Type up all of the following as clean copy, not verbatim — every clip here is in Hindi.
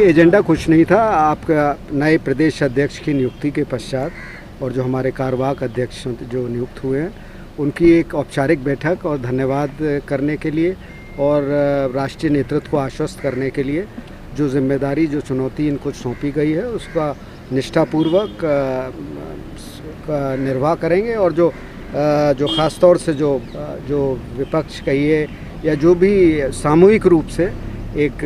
देखिए, एजेंडा कुछ नहीं था। आपका नए प्रदेश अध्यक्ष की नियुक्ति के पश्चात और जो हमारे कार्यवाहक अध्यक्ष जो नियुक्त हुए हैं उनकी एक औपचारिक बैठक और धन्यवाद करने के लिए और राष्ट्रीय नेतृत्व को आश्वस्त करने के लिए जो जिम्मेदारी जो चुनौती इनको सौंपी गई है उसका निष्ठापूर्वक निर्वाह करेंगे। और जो ख़ास तौर से जो विपक्ष कहिए या जो भी सामूहिक रूप से एक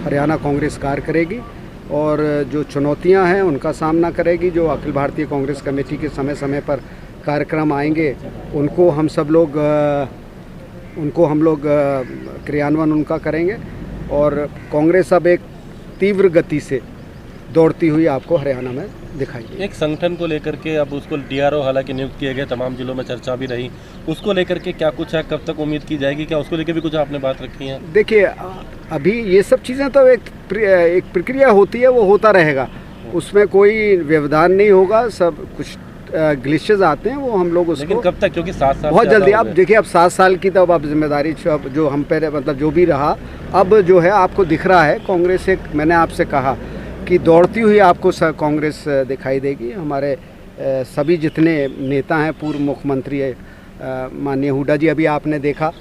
हरियाणा कांग्रेस कार्य करेगी और जो चुनौतियां हैं उनका सामना करेगी। जो अखिल भारतीय कांग्रेस कमेटी के समय समय पर कार्यक्रम आएंगे उनको हम लोग क्रियान्वयन उनका करेंगे और कांग्रेस अब एक तीव्र गति से दौड़ती हुई आपको हरियाणा में दिखाई देगी। एक संगठन को लेकर के अब उसको डीआरओ हालांकि नियुक्त किए गए, तमाम जिलों में चर्चा भी रही, उसको लेकर के क्या कुछ है, कब तक उम्मीद की जाएगी, क्या उसको लेकर भी कुछ आपने बात रखी है? देखिए, अभी ये सब चीज़ें तो एक प्रक्रिया होती है, वो होता रहेगा, उसमें कोई व्यवधान नहीं होगा। सब कुछ ग्लिचेज आते हैं, वो हम लोग उसको, लेकिन कब तक, क्योंकि 7 साल बहुत जल्दी। अब देखिए, अब 7 साल की तब अब जिम्मेदारी जो हम पे मतलब जो भी रहा, अब जो है आपको दिख रहा है कांग्रेस एक, मैंने आपसे कहा कि दौड़ती हुई आपको कांग्रेस दिखाई देगी। हमारे सभी जितने नेता हैं, पूर्व मुख्यमंत्री माननीय हुड्डा जी, अभी आपने देखा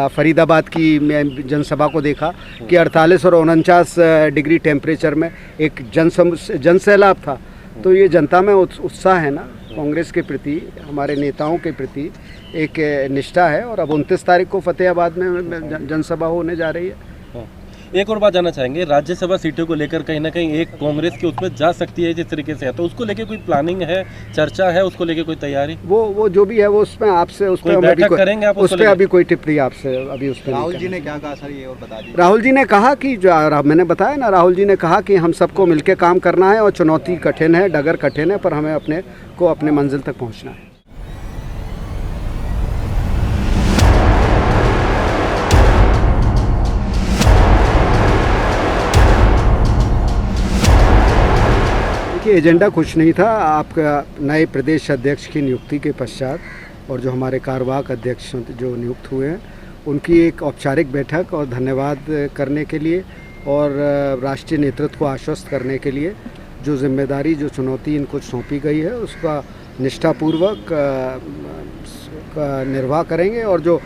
फरीदाबाद की मैं जनसभा को देखा कि 48 और 49 डिग्री टेम्परेचर में एक जनसैलाब था। तो ये जनता में उत्साह है ना, कांग्रेस के प्रति, हमारे नेताओं के प्रति एक निष्ठा है। और अब 29 तारीख को फतेहाबाद में जनसभा होने जा रही है। एक और बात जानना चाहेंगे, राज्यसभा सीटों को लेकर कहीं ना कहीं एक कांग्रेस की उसमें जा सकती है जिस तरीके से है, तो उसको लेकर कोई प्लानिंग है, चर्चा है, उसको लेकर कोई तैयारी? वो जो भी है वो उसमें आपसे उस पर करेंगे आप, उस पर अभी कोई टिप्पणी आपसे अभी उस पर। राहुल जी ने क्या कहा सर, ये और बता दीजिए। राहुल जी ने कहा कि जो मैंने बताया ना, राहुल जी ने कहा कि हम सबको मिलकर काम करना है और चुनौती कठिन है, डगर कठिन है, पर हमें अपने मंजिल तक पहुँचना है। देखिए, एजेंडा कुछ नहीं था। आपका नए प्रदेश अध्यक्ष की नियुक्ति के पश्चात और जो हमारे कार्यवाहक अध्यक्ष जो नियुक्त हुए हैं उनकी एक औपचारिक बैठक और धन्यवाद करने के लिए और राष्ट्रीय नेतृत्व को आश्वस्त करने के लिए जो जिम्मेदारी जो चुनौती इनको सौंपी गई है उसका निष्ठापूर्वक निर्वाह करेंगे। और जो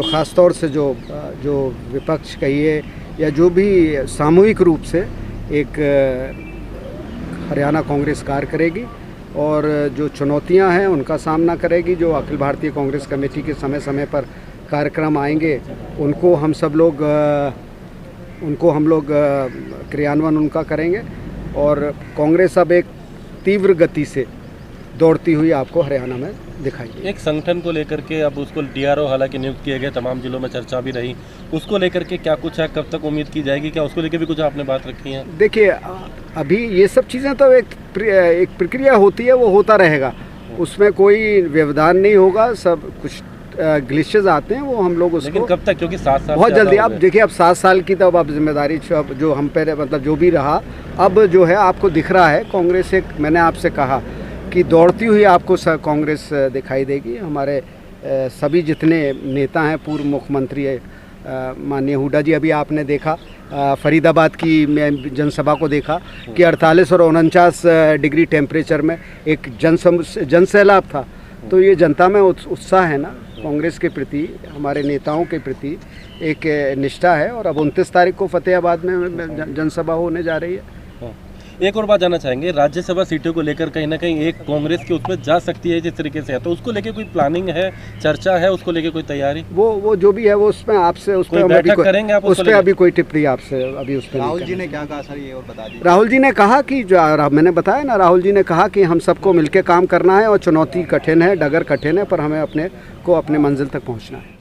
ख़ास तौर से जो विपक्ष कहिए या जो भी सामूहिक रूप से एक हरियाणा कांग्रेस कार्य करेगी और जो चुनौतियां हैं उनका सामना करेगी। जो अखिल भारतीय कांग्रेस कमेटी के समय समय पर कार्यक्रम आएंगे उनको हम लोग क्रियान्वयन उनका करेंगे और कांग्रेस अब एक तीव्र गति से दौड़ती हुई आपको हरियाणा में दिखाई देगी। एक संगठन को लेकर के अब उसको डीआरओ हालांकि नियुक्त किए गए, तमाम जिलों में चर्चा भी रही, उसको लेकर के क्या कुछ है, कब तक उम्मीद की जाएगी, क्या उसको लेकर भी कुछ आपने बात रखी है? देखिए, अभी ये सब चीज़ें तो एक प्रक्रिया होती है, वो होता रहेगा, उसमें कोई व्यवधान नहीं होगा। सब कुछ ग्लिचेज आते हैं, वो हम लोग उसको, लेकिन कब तक, क्योंकि 7 साल बहुत जल्दी। अब देखिए, अब 7 साल की तब अब जिम्मेदारी जो हम पे मतलब जो भी रहा, अब जो है आपको दिख रहा है कांग्रेस एक, मैंने आपसे कहा कि दौड़ती हुई आपको कांग्रेस दिखाई देगी। हमारे सभी जितने नेता हैं, पूर्व मुख्यमंत्री माननीय हुड्डा जी, अभी आपने देखा फरीदाबाद की मैं जनसभा को देखा कि 48 और 49 डिग्री टेम्परेचर में एक जनसैलाब था। तो ये जनता में उत्साह है ना, कांग्रेस के प्रति, हमारे नेताओं के प्रति एक निष्ठा है। और अब 29 तारीख को फतेहाबाद में जनसभा होने जा रही है। एक और बात जानना चाहेंगे, राज्यसभा सीटों को लेकर कहीं ना कहीं एक कांग्रेस की उसमें जा सकती है जिस तरीके से है, तो उसको लेकर कोई प्लानिंग है, चर्चा है, उसको लेकर कोई तैयारी? वो जो भी है वो उसमें आपसे उस पर करेंगे आप, उस पर अभी कोई टिप्पणी आपसे अभी उस पर। राहुल जी ने क्या कहा सर, ये और बता दीजिए। राहुल जी ने कहा कि जो मैंने बताया ना, राहुल जी ने कहा कि हम सबको मिलकर काम करना है और चुनौती कठिन है, डगर कठिन है, पर हमें अपने मंजिल तक पहुँचना है।